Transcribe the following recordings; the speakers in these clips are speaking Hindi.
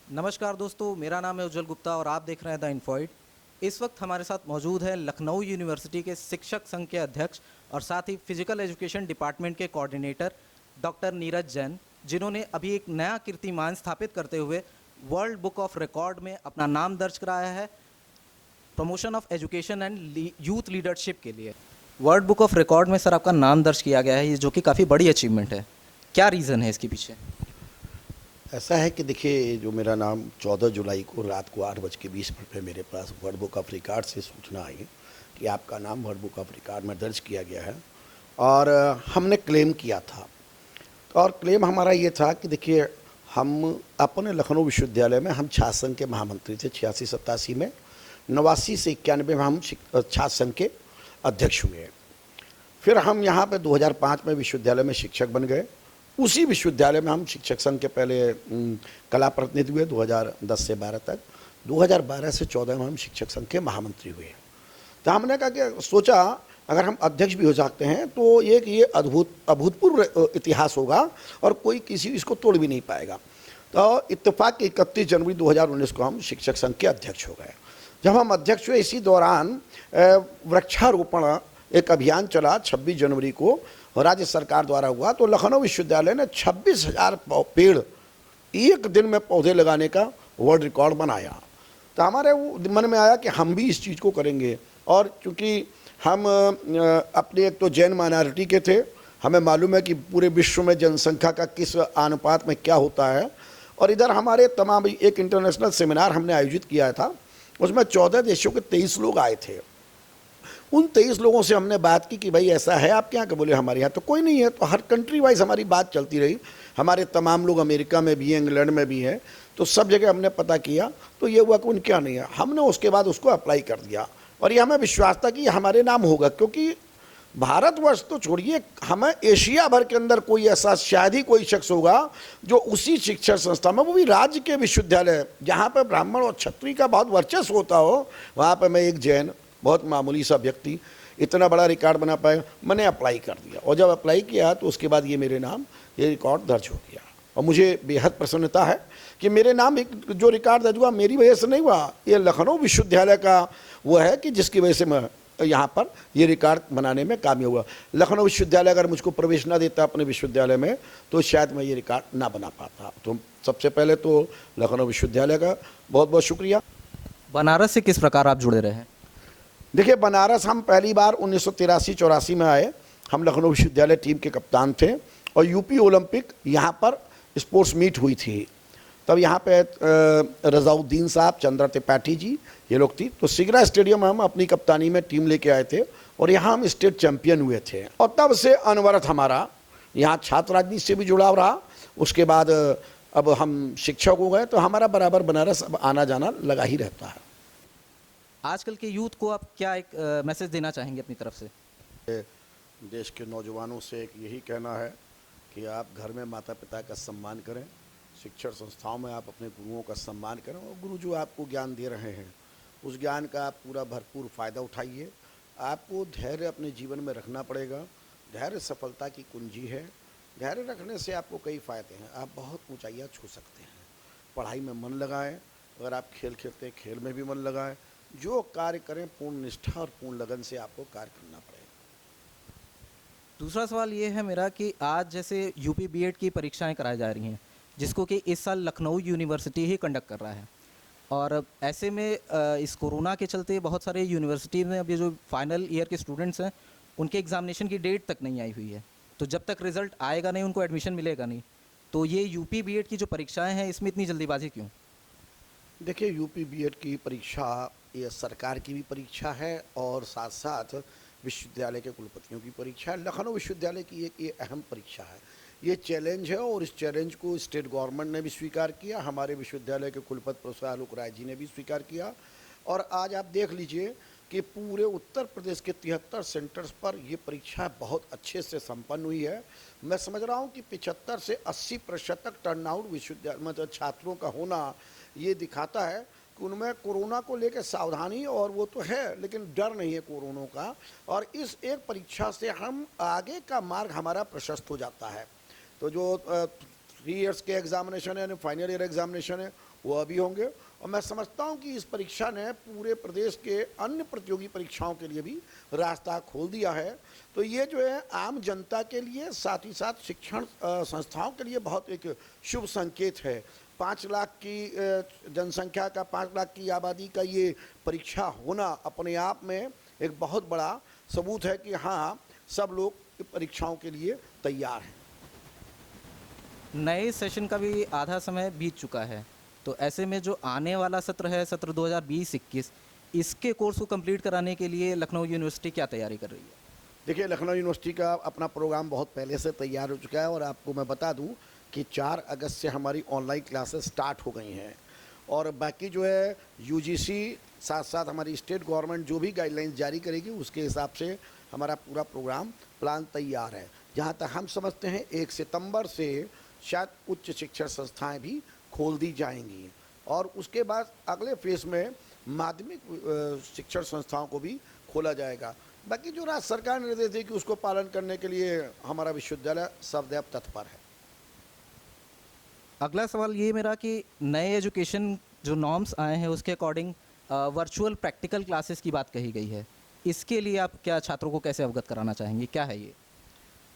नमस्कार दोस्तों, मेरा नाम है उज्जवल गुप्ता और आप देख रहे हैं द इन्फॉइड। इस वक्त हमारे साथ मौजूद है लखनऊ यूनिवर्सिटी के शिक्षक संघ के अध्यक्ष और साथ ही फिजिकल एजुकेशन डिपार्टमेंट के कोऑर्डिनेटर डॉक्टर नीरज जैन, जिन्होंने अभी एक नया कीर्तिमान स्थापित करते हुए वर्ल्ड बुक ऑफ रिकॉर्ड में अपना नाम दर्ज कराया है promotion of education and youth leadership के लिए। वर्ल्ड बुक ऑफ रिकॉर्ड में सर आपका नाम दर्ज किया गया है, ये जो कि काफ़ी बड़ी अचीवमेंट है। क्या रीज़न है इसके पीछे? ऐसा है कि देखिए, जो मेरा नाम 14 जुलाई को रात को 8:20 पे मेरे पास वर्ल्ड बुक ऑफ रिकॉर्ड से सूचना आई कि आपका नाम वर्ल्ड बुक ऑफ रिकॉर्ड में दर्ज किया गया है। और हमने क्लेम किया था। और क्लेम हमारा ये था कि देखिए, हम अपने लखनऊ विश्वविद्यालय में हम छात्र संघ के महामंत्री थे 86-87 में। 89 से 91 में हम छात्र संघ के अध्यक्ष हुए। फिर हम यहाँ पे 2005 में विश्वविद्यालय में शिक्षक बन गए। उसी विश्वविद्यालय में हम शिक्षक संघ के पहले कला प्रतिनिधि हुए 2010 से 12 तक। 2012 से 14 में हम शिक्षक संघ के महामंत्री हुए। तो हमने कहा कि सोचा अगर हम अध्यक्ष भी हो सकते हैं तो ये अभूतपूर्व इतिहास होगा और कोई किसी इसको तोड़ भी नहीं पाएगा। तो इत्तेफाक 31 जनवरी 2019 को हम शिक्षक संघ के अध्यक्ष हो गए। जब हम अध्यक्ष हुए, इसी दौरान वृक्षारोपण एक अभियान चला 26 जनवरी को राज्य सरकार द्वारा हुआ। तो लखनऊ विश्वविद्यालय ने 26,000 पेड़ एक दिन में पौधे लगाने का वर्ल्ड रिकॉर्ड बनाया। तो हमारे मन में आया कि हम भी इस चीज़ को करेंगे। और चूँकि हम अपने एक तो जैन माइनॉरिटी के थे, हमें मालूम है कि पूरे विश्व में जनसंख्या का किस अनुपात में क्या होता है। और इधर हमारे तमाम एक इंटरनेशनल सेमिनार हमने आयोजित किया था, उसमें 14 देशों के 23 लोग आए थे। उन 23 लोगों से हमने बात की कि भाई ऐसा है आपके यहाँ, के बोले हमारे यहाँ तो कोई नहीं है। तो हर कंट्री वाइज हमारी बात चलती रही। हमारे तमाम लोग अमेरिका में भी हैं, इंग्लैंड में भी हैं, तो सब जगह हमने पता किया। तो ये हुआ कि उनके यहाँ नहीं है। हमने उसके बाद उसको अप्लाई कर दिया और ये हमें विश्वास था कि हमारे नाम होगा, क्योंकि भारतवर्ष तो छोड़िए, हमें एशिया भर के अंदर कोई ऐसा शायद ही कोई शख्स होगा जो उसी शिक्षण संस्था में, वो भी राज्य के विश्वविद्यालय जहाँ पर ब्राह्मण और क्षत्रिय का बहुत वर्चस्व होता हो, वहाँ पर मैं एक जैन बहुत मामूली सा व्यक्ति इतना बड़ा रिकॉर्ड बना पाया। मैंने अप्लाई कर दिया और जब अप्लाई किया तो उसके बाद ये मेरे नाम ये रिकॉर्ड दर्ज हो गया। और मुझे बेहद प्रसन्नता है कि मेरे नाम एक जो रिकॉर्ड दर्ज हुआ मेरी वजह से नहीं हुआ, ये लखनऊ विश्वविद्यालय का वो है कि जिसकी वजह से मैं यहाँ पर ये रिकॉर्ड बनाने में कामयाब हुआ। लखनऊ विश्वविद्यालय अगर मुझको प्रवेश ना देता अपने विश्वविद्यालय में तो शायद मैं ये रिकॉर्ड ना बना पाता। तो सबसे पहले तो लखनऊ विश्वविद्यालय का बहुत बहुत शुक्रिया। बनारस से किस प्रकार आप जुड़े रहे हैं? देखिए, बनारस हम पहली बार 1983-84 में आए। हम लखनऊ विश्वविद्यालय टीम के कप्तान थे और यूपी ओलंपिक यहाँ पर स्पोर्ट्स मीट हुई थी। तब यहाँ पे रजाउद्दीन साहब, चंद्रा त्रिपाठी जी, ये लोग थी। तो सिगरा स्टेडियम हम अपनी कप्तानी में टीम लेके आए थे और यहाँ हम स्टेट चैंपियन हुए थे। और तब से अनवरत हमारा यहाँ छात्र राजनीति से भी जुड़ाव रहा। उसके बाद अब हम शिक्षक हो गए तो हमारा बराबर बनारस अब आना जाना लगा ही रहता है। आजकल के यूथ को आप क्या एक मैसेज देना चाहेंगे अपनी तरफ से? देश के नौजवानों से एक यही कहना है कि आप घर में माता पिता का सम्मान करें, शिक्षण संस्थाओं में आप अपने गुरुओं का सम्मान करें और गुरु जो आपको ज्ञान दे रहे हैं उस ज्ञान का आप पूरा भरपूर फ़ायदा उठाइए। आपको धैर्य अपने जीवन में रखना पड़ेगा। धैर्य सफलता की कुंजी है। धैर्य रखने से आपको कई फ़ायदे हैं, आप बहुत ऊंचाइयां छू सकते हैं। पढ़ाई में मन लगाएं, अगर आप खेल खेलते हैं खेल में भी मन लगाएं। जो कार्य करें पूर्ण निष्ठा और पूर्ण लगन से आपको कार्य करना पड़ेगा। दूसरा सवाल ये है मेरा कि आज जैसे यूपी बीएड की परीक्षाएं कराई जा रही हैं, जिसको कि इस साल लखनऊ यूनिवर्सिटी ही कंडक्ट कर रहा है, और ऐसे में इस कोरोना के चलते बहुत सारे यूनिवर्सिटी में अभी जो फाइनल ईयर के स्टूडेंट्स हैं उनके एग्जामिनेशन की डेट तक नहीं आई हुई है। तो जब तक रिजल्ट आएगा नहीं उनको एडमिशन मिलेगा नहीं। तो ये यूपी बीएड की जो परीक्षाएँ हैं इसमें इतनी जल्दीबाजी क्यों? देखिए, यूपी बीएड की परीक्षा ये सरकार की भी परीक्षा है और साथ साथ विश्वविद्यालय के कुलपतियों की परीक्षा है। लखनऊ विश्वविद्यालय की एक ये अहम परीक्षा है। ये चैलेंज है और इस चैलेंज को स्टेट गवर्नमेंट ने भी स्वीकार किया, हमारे विश्वविद्यालय के कुलपति प्रोफेसर आलोक राय जी ने भी स्वीकार किया। और आज आप देख लीजिए कि पूरे उत्तर प्रदेश के 73 सेंटर्स पर ये परीक्षा बहुत अच्छे से संपन्न हुई है। मैं समझ रहा हूँ कि 75 से 80% तक टर्नआउट विश्वविद्यालय मतलब छात्रों का होना ये दिखाता है कि उनमें कोरोना को लेकर सावधानी और वो तो है, लेकिन डर नहीं है कोरोना का। और इस एक परीक्षा से हम आगे का मार्ग हमारा प्रशस्त हो जाता है। तो जो 3 इयर्स के एग्जामिनेशन है, फाइनल ईयर एग्जामिनेशन है, वो अभी होंगे। और मैं समझता हूँ कि इस परीक्षा ने पूरे प्रदेश के अन्य प्रतियोगी परीक्षाओं के लिए भी रास्ता खोल दिया है। तो ये जो है आम जनता के लिए, साथ ही साथ शिक्षण संस्थाओं के लिए बहुत एक शुभ संकेत है। 5 लाख की जनसंख्या का, 5 लाख की आबादी का ये परीक्षा होना अपने आप में एक बहुत बड़ा सबूत है कि हाँ, सब लोग परीक्षाओं के लिए तैयार हैं। नए सेशन का भी आधा समय बीत चुका है, तो ऐसे में जो आने वाला सत्र है, सत्र 2020-21, इसके कोर्स को कंप्लीट कराने के लिए लखनऊ यूनिवर्सिटी क्या तैयारी कर रही है? देखिए, लखनऊ यूनिवर्सिटी का अपना प्रोग्राम बहुत पहले से तैयार हो चुका है और आपको मैं बता दूं कि 4 अगस्त से हमारी ऑनलाइन क्लासेस स्टार्ट हो गई हैं। और बाकी जो है यूजीसी साथ साथ हमारी स्टेट गवर्नमेंट जो भी गाइडलाइंस जारी करेगी उसके हिसाब से हमारा पूरा प्रोग्राम प्लान तैयार है। जहाँ तक हम समझते हैं 1 सितंबर से शायद उच्च शिक्षण संस्थाएं भी खोल दी जाएंगी और उसके बाद अगले फेज़ में माध्यमिक शिक्षण संस्थाओं को भी खोला जाएगा। बाकी जो राज्य सरकार ने निर्देश दिए कि उसको पालन करने के लिए हमारा विश्वविद्यालय सदैव तत्पर है। अगला सवाल ये मेरा कि नए एजुकेशन जो नॉर्म्स आए हैं उसके अकॉर्डिंग वर्चुअल प्रैक्टिकल क्लासेस की बात कही गई है, इसके लिए आप क्या छात्रों को कैसे अवगत कराना चाहेंगे, क्या है ये?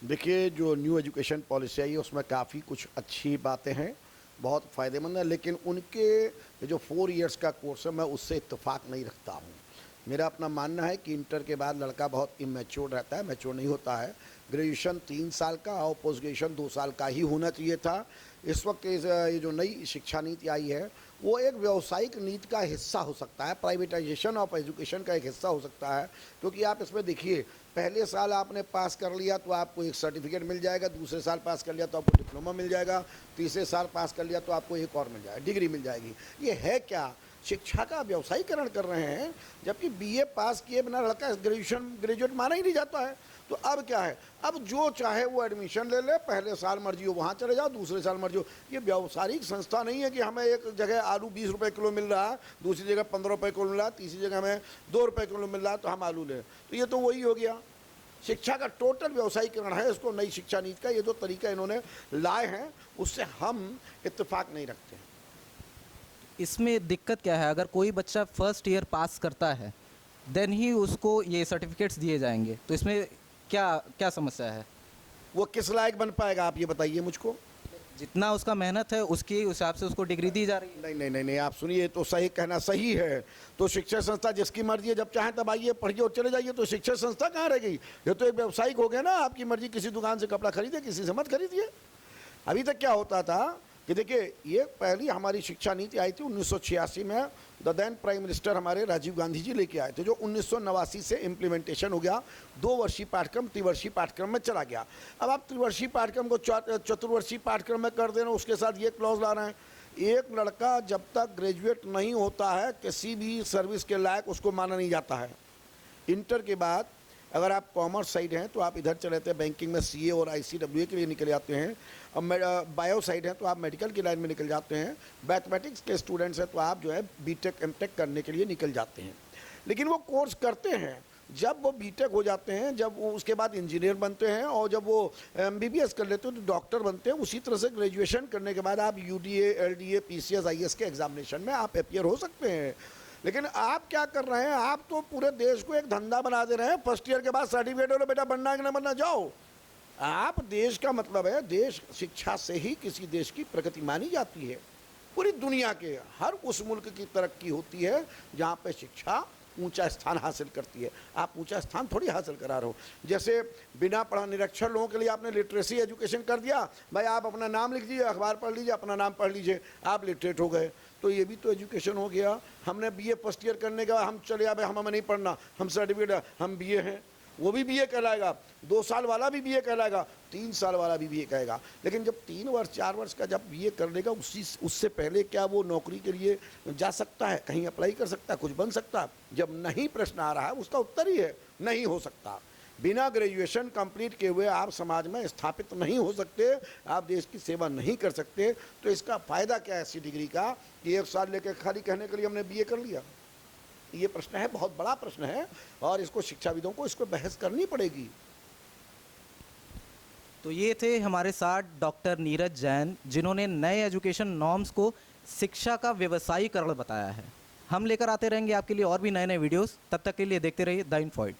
देखिए, जो न्यू एजुकेशन पॉलिसी आई है उसमें काफ़ी कुछ अच्छी बातें हैं, बहुत फ़ायदेमंद है, लेकिन उनके ये जो 4 इयर्स का कोर्स है मैं उससे इत्तेफाक नहीं रखता हूँ। मेरा अपना मानना है कि इंटर के बाद लड़का बहुत इमेच्योर रहता है, मैच्योर नहीं होता है। ग्रेजुएशन 3 साल का और पोस्ट ग्रेजुएशन 2 साल का ही होना चाहिए था। इस वक्त ये जो नई शिक्षा नीति आई है वो एक व्यावसायिक नीति का हिस्सा हो सकता है, प्राइवेटाइजेशन ऑफ एजुकेशन का एक हिस्सा हो सकता है। क्योंकि आप इसमें देखिए, पहले साल आपने पास कर लिया तो आपको एक सर्टिफिकेट मिल जाएगा, दूसरे साल पास कर लिया तो आपको डिप्लोमा मिल जाएगा, तीसरे साल पास कर लिया तो आपको एक और मिल जाएगा, डिग्री मिल जाएगी। ये है क्या? शिक्षा का व्यवसायीकरण कर रहे हैं, जबकि बीए पास किए बिना लड़का ग्रेजुएट माना ही नहीं जाता है। तो अब क्या है, अब जो चाहे वो एडमिशन ले ले, पहले साल मर्जी हो वहाँ चले जाओ, दूसरे साल मर्जी हो। ये व्यावसायिक संस्था नहीं है कि हमें एक जगह आलू 20 रुपये किलो मिल रहा है, दूसरी जगह 15 रुपये किलो मिल रहा है, तीसरी जगह हमें 2 रुपये किलो मिल रहा है तो हम आलू लें। तो ये तो वही हो गया, शिक्षा का टोटल व्यवसायीकरण है। इसको नई शिक्षा नीति का ये जो तरीका इन्होंने लाए हैं उससे हम इत्तेफाक नहीं रखते हैं। इसमें दिक्कत क्या है? अगर कोई बच्चा फर्स्ट ईयर पास करता है देन ही उसको ये सर्टिफिकेट्स दिए जाएंगे, तो इसमें क्या क्या समस्या है? वो किस लायक बन पाएगा आप ये बताइए मुझको। जितना उसका मेहनत है उसके हिसाब से उसको डिग्री दी जा रही है। नहीं नहीं नहीं नहीं, आप सुनिए, तो सही कहना सही है। तो शिक्षण संस्था जिसकी मर्जी है, जब चाहे तब आइए पढ़िए और चले जाइए। तो शिक्षण संस्था कहाँ रह गई? ये तो एक व्यावसायिक हो गया ना। आपकी मर्जी, किसी दुकान से कपड़ा खरीदे, किसी से मत खरीदिए। अभी तक क्या होता था कि देखिए, ये पहली हमारी शिक्षा नीति आई थी 1986 में, द देन प्राइम मिनिस्टर हमारे राजीव गांधी जी लेके आए थे, जो 1989 से इम्प्लीमेंटेशन हो गया। 2 वर्षीय पाठ्यक्रम त्रिवर्षीय पाठ्यक्रम में चला गया। अब आप त्रिवर्षीय पाठ्यक्रम को चतुर्वर्षीय पाठ्यक्रम में कर देना, उसके साथ ये क्लॉज ला रहे हैं, एक लड़का जब तक ग्रेजुएट नहीं होता है किसी भी सर्विस के लायक उसको माना नहीं जाता है। इंटर के बाद अगर आप कॉमर्स साइड हैं तो आप इधर चले जाते हैं, बैंकिंग में सीए और आईसीडब्ल्यूए के लिए निकल जाते हैं। अब बायो साइड हैं तो आप मेडिकल की लाइन में निकल जाते हैं। मैथमेटिक्स के स्टूडेंट्स हैं तो आप जो है बीटेक एमटेक करने के लिए निकल जाते हैं। लेकिन वो कोर्स करते हैं, जब वो बीटेक हो जाते हैं, जब वो उसके बाद इंजीनियर बनते हैं और जब वो एमबीबीएस कर लेते हैं तो डॉक्टर बनते हैं। उसी तरह से ग्रेजुएशन करने के बाद आप यूडीए, एलडीए, पीसीएस, आईएएस के एग्जामिनेशन में आप अपियर हो सकते हैं। लेकिन आप क्या कर रहे हैं? आप तो पूरे देश को एक धंधा बना दे रहे हैं। फर्स्ट ईयर के बाद सर्टिफिकेट हो, बेटा बनना है कि ना बनना, जाओ। आप देश का मतलब है, देश शिक्षा से ही किसी देश की प्रगति मानी जाती है। पूरी दुनिया के हर उस मुल्क की तरक्की होती है जहाँ पे शिक्षा ऊंचा स्थान हासिल करती है। आप ऊंचा स्थान थोड़ी हासिल करा रहे हो। जैसे बिना पढ़ा निरक्षर लोगों के लिए आपने लिटरेसी एजुकेशन कर दिया, भाई आप अपना नाम लिख दीजिए, अखबार पढ़ लीजिए, अपना नाम पढ़ लीजिए, आप लिटरेट हो गए। तो ये भी तो एजुकेशन हो गया। हमने बीए फर्स्ट ईयर करने के बाद हम चले आ, भाई हमें नहीं पढ़ना, हम सर्टिफिकेट, हम बीए हैं, वो भी बीए कहलाएगा। 2 साल वाला भी बीए कहलाएगा, 3 साल वाला भी बीए कहेगा। लेकिन जब 3 वर्ष 4 वर्ष का जब बीए कर लेगा, उससे पहले क्या वो नौकरी के लिए जा सकता है, कहीं अप्लाई कर सकता है, कुछ बन सकता है? जब नहीं प्रश्न आ रहा है उसका उत्तर ही है नहीं हो सकता। बिना ग्रेजुएशन कंप्लीट किए हुए आप समाज में स्थापित नहीं हो सकते, आप देश की सेवा नहीं कर सकते। तो इसका फ़ायदा क्या है ऐसी डिग्री का कि 1 साल लेकर खाली कहने के लिए हमने बीए कर लिया? ये प्रश्न है, बहुत बड़ा प्रश्न है और इसको शिक्षाविदों को इसको बहस करनी पड़ेगी। तो ये थे हमारे साथ डॉक्टर नीरज जैन, जिन्होंने नए एजुकेशन नॉर्म्स को शिक्षा का व्यवसायीकरण बताया है। हम लेकर आते रहेंगे आपके लिए और भी नए नए वीडियोस। तब तक के लिए देखते रहिए द इनफॉइड।